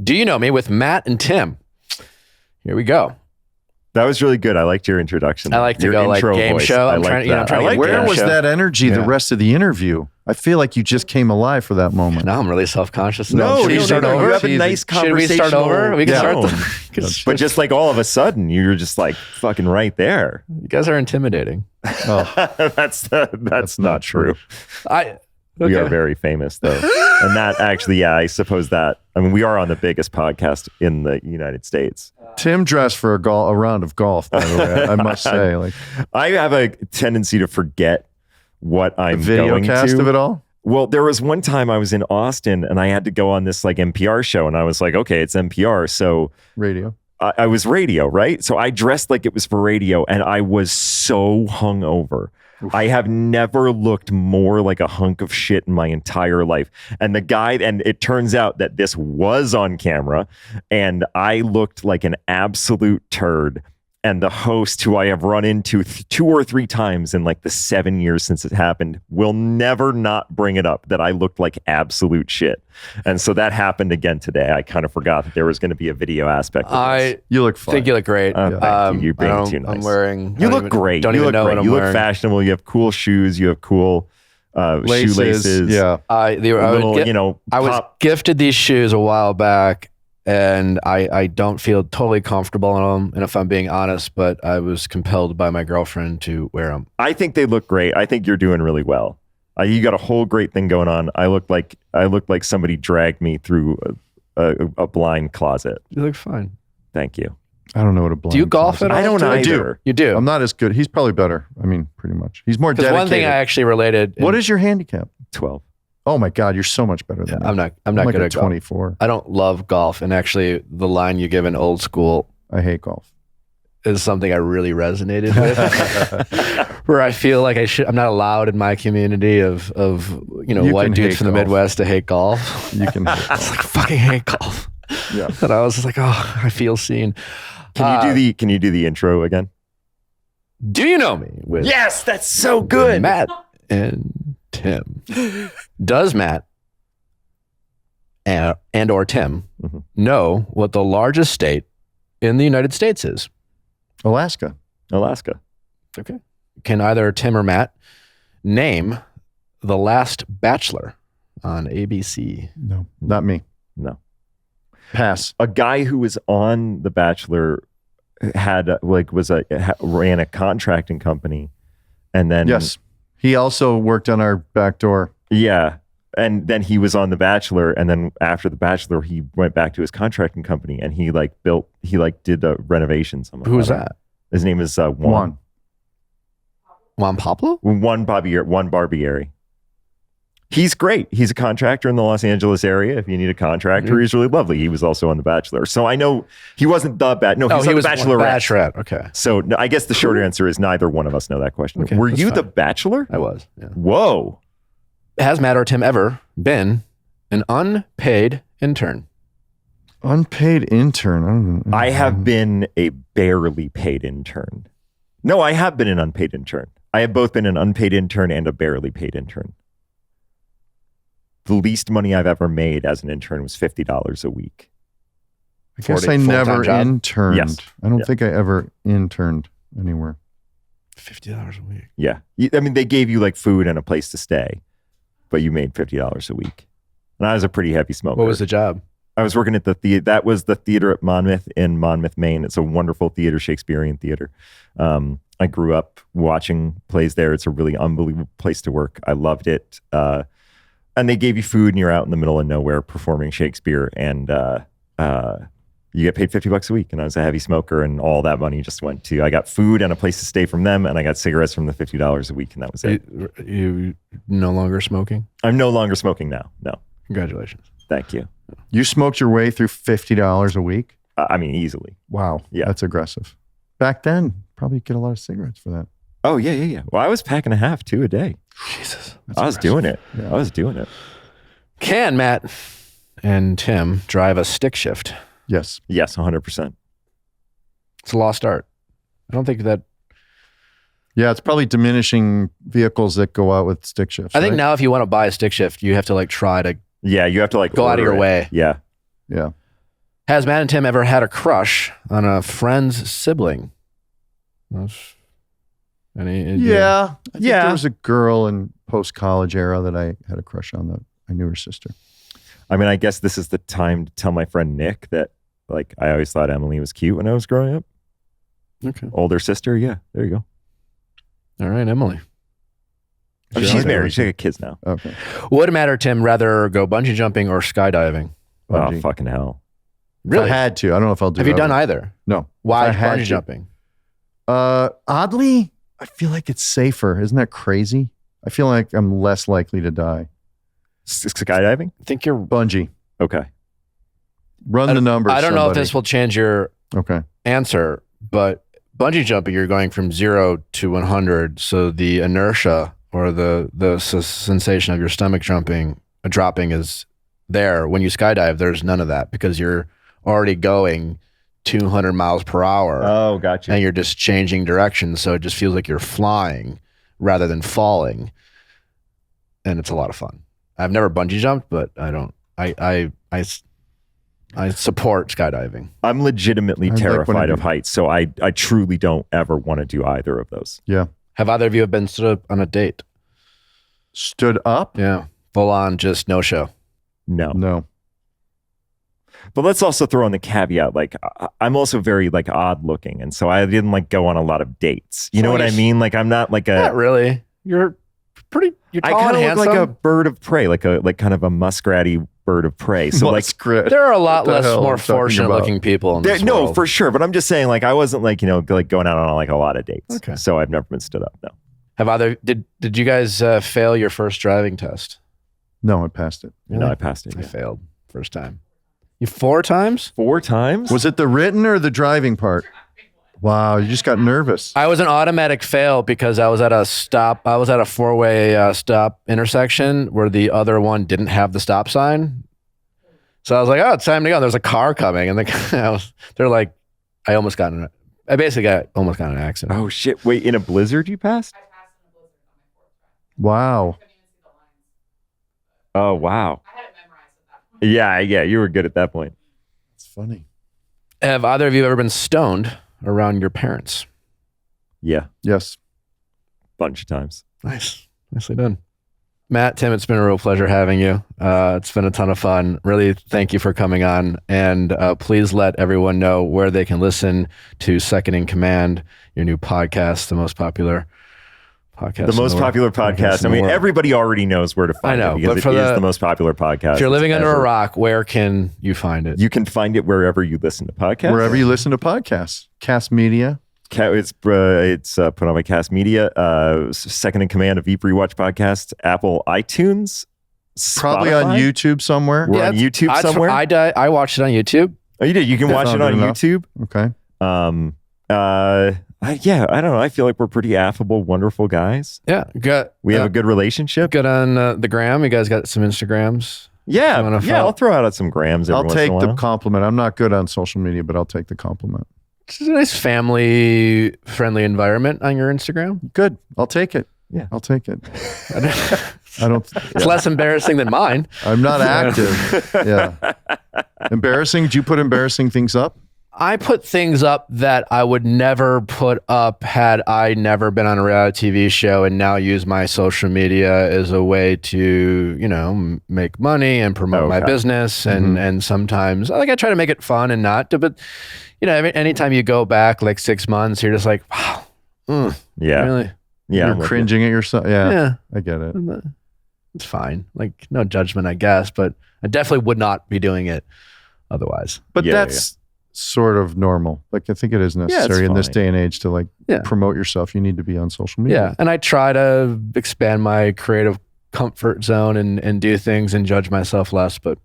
Do You Know Me with Matt and Tim. Here we go. That was really good. I liked your introduction. I like to your go like game voice. show. I'm trying to get Where was show. that energy the rest of the interview? I feel like you just came alive for that moment. Now I'm really self-conscious. No, should we start over? You have a nice Should we start over? We can start. But just like all of a sudden, you're just like fucking right there. You guys are intimidating. Oh, that's not true. We are very famous though, and that actually, I suppose that. I mean, we are on the biggest podcast in the United States. Tim dressed for a round of golf, by the way. I must say, like, I have a tendency to forget what I'm going to. Video cast of it all? Well, there was one time I was in Austin and I had to go on this like NPR show, and I was like, okay, it's NPR, so radio. I was radio, right? So I dressed like it was for radio, and I was so hungover. I have never looked more like a hunk of shit in my entire life. And it turns out that this was on camera, and I looked like an absolute turd. And the host, who I have run into 2 or 3 times in like the 7 years since it happened, will never not bring it up that I looked like absolute shit. And so that happened again today. I kind of forgot that there was going to be a video aspect of this. You look fine. I think you look great. Thank you. You're being too nice. I'm wearing... You look great. Don't even know what I'm You wearing. look fashionable. You have cool shoes. You have cool shoelaces. Yeah. I was gifted these shoes a while back, and I don't feel totally comfortable in them. And if I'm being honest, but I was compelled by my girlfriend to wear them. I think they look great. I think you're doing really well. You got a whole great thing going on. I look like somebody dragged me through a blind closet. You look fine. Thank you. I don't know what a blind. Do you golf at all? I don't either. do. You do. I'm not as good. He's probably better. I mean, pretty much. He's more dedicated. One thing I actually related. What is your handicap? 12. Oh my God, you're so much better than me. I'm not like good a at golf. 24. I don't love golf, and actually, the line you give in Old School I hate golf. is something I really resonated with. Where I feel like I'm not allowed in my community of white dudes from the Midwest to hate golf. You can. I was like, fucking hate golf. Yeah. And I was just like, oh, I feel seen. Can you do the intro again? Do You Know Me with Yes, that's so good. Matt and Tim. Does Matt and or Tim know what the largest state in the United States is? Alaska. Okay. Can either Tim or Matt name The Last Bachelor on ABC? No, not me. No. Pass. A guy who was on The Bachelor ran a contracting company, and then Yes. He also worked on our back door. Yeah. And then he was on The Bachelor, and then after The Bachelor, he went back to his contracting company, and he did the renovations. Who was that? His name is Juan. Juan Pablo? Juan Barbieri. He's great. He's a contractor in the Los Angeles area. If you need a contractor, he's really lovely. He was also on The Bachelor. So I know he wasn't the No, he was The Bachelorette. Okay. So no, I guess the short answer is neither one of us know that question. Okay, Were you fine. The Bachelor? I was. Yeah. Whoa. Has Matt or Tim ever been an unpaid intern? Unpaid intern. I don't know. I have been a barely paid intern. No, I have been an unpaid intern. I have both been an unpaid intern and a barely paid intern. The least money I've ever made as an intern was $50 a week. I guess I never interned. Yes. I don't think I ever interned anywhere. $50 a week. Yeah. I mean, they gave you like food and a place to stay, but you made $50 a week. And I was a pretty heavy smoker. What was the job? I was working at the theater. That was the theater at Monmouth in Monmouth, Maine. It's a wonderful theater, Shakespearean theater. I grew up watching plays there. It's a really unbelievable place to work. I loved it. And they gave you food, and you're out in the middle of nowhere performing Shakespeare, and you get paid $50 a week. And I was a heavy smoker, and all that money just went to, I got food and a place to stay from them, and I got cigarettes from the $50 a week, and that was it. You no longer smoking? I'm no longer smoking now. No. Congratulations. Thank you. You smoked your way through $50 a week? I mean, easily. Wow. Yeah. That's aggressive. Back then, probably get a lot of cigarettes for that. Oh, yeah. Well, I was packing a half, too, a day. Jesus. I was doing it. Yeah. I was doing it. Can Matt and Tim drive a stick shift? Yes. Yes, 100%. It's a lost art. I don't think that... Yeah, it's probably diminishing vehicles that go out with stick shifts. I think right? now if you want to buy a stick shift, you have to like try to Yeah, you have to like go out of your order it. way. Yeah. Yeah. Has Matt and Tim ever had a crush on a friend's sibling? I think there was a girl in post-college era that I had a crush on. That I knew her sister. I mean, I guess this is the time to tell my friend Nick that, like, I always thought Emily was cute when I was growing up. Okay. Older sister, yeah. There you go. All right, Emily. She's married. She's got kids now. Okay. Would Matt or Tim rather go bungee jumping or skydiving? Oh, fucking hell. Really? If I had to. I don't know if I'll do. Have you done either? No. Why bungee jumping? Oddly, I feel like it's safer. Isn't that crazy? I feel like I'm less likely to die. Skydiving? I think you're bungee. Okay. Run the numbers. I don't know if this will change your answer, but bungee jumping, you're going from 0 to 100. So the inertia or the sensation of your stomach dropping is there. When you skydive, there's none of that because you're already going 200 miles per hour. Oh, gotcha. And you're just changing direction. So it just feels like you're flying rather than falling. And it's a lot of fun. I've never bungee jumped, but I support skydiving. I'm legitimately terrified of heights, so I truly don't ever want to do either of those. Yeah. Have either of you been stood up on a date? Stood up? Yeah. Full on, just no show. No. But let's also throw in the caveat, like, I'm also very, like, odd looking, and so I didn't, like, go on a lot of dates. You know what I mean? Like, I'm not like a... Not really. You're tall and handsome. Look like a bird of prey, like kind of a muskratty bird of prey. So Muskrat. There are a lot more fortunate looking people in this world. No, for sure. But I'm just saying, like, I wasn't like, like going out on like a lot of dates. Okay. So I've never been stood up. No. Did you guys fail your first driving test? No, I passed it. Really? No, I passed it. I failed first time. You 4 times? 4 times? Was it the written or the driving part? Wow, you just got nervous. I was an automatic fail because I was at a stop. I was at a 4-way stop intersection where the other one didn't have the stop sign. So I was like, oh, it's time to go. There's a car coming. And they're like, I almost got in an accident. Oh, shit. Wait, in a blizzard you passed? I passed in a blizzard on my 4th try. Wow. I couldn't even see the lines. Oh, wow. I had it memorized at that point. Yeah, you were good at that point. It's funny. Have either of you ever been stoned around your parents? Yeah. Yes. Bunch of times. Nice. Nicely done. Matt, Tim, it's been a real pleasure having you. It's been a ton of fun. Really, thank you for coming on. And please let everyone know where they can listen to Second in Command, your new podcast, the most popular podcast. The most popular podcast. I mean, everybody already knows where to find it because it is the most popular podcast. If you're living under a rock, where can you find it? You can find it wherever you listen to podcasts. Wherever you listen to podcasts. Cast Media. It's put on by Cast Media. Second in Command, a Veep Rewatch podcast. Apple, iTunes, probably Spotify? On YouTube somewhere. We're on YouTube somewhere. I watched it on YouTube. Oh, you did? You can watch it on YouTube. Okay. Yeah, I don't know. I feel like we're pretty affable, wonderful guys. Yeah, we have a good relationship. Good on the gram. You guys got some Instagrams? Yeah, I'll throw out some grams. I'll take the compliment. I'm not good on social media, but I'll take the compliment. It's a nice family-friendly environment on your Instagram. Good. I'll take it. Yeah, I'll take it. I don't. It's less embarrassing than mine. I'm not active. Yeah. Embarrassing? Do you put embarrassing things up? I put things up that I would never put up had I never been on a reality TV show, and now use my social media as a way to, make money and promote my business. And sometimes I try to make it fun and not, but anytime you go back like 6 months, you're just like, wow. Yeah. Really? Yeah. You're cringing at yourself. Yeah. I get it. It's fine. Like, no judgment, I guess, but I definitely would not be doing it otherwise. But that's sort of normal. Like, I think it is necessary in this day and age to promote yourself. You need to be on social media. Yeah. And I try to expand my creative comfort zone and do things and judge myself less, but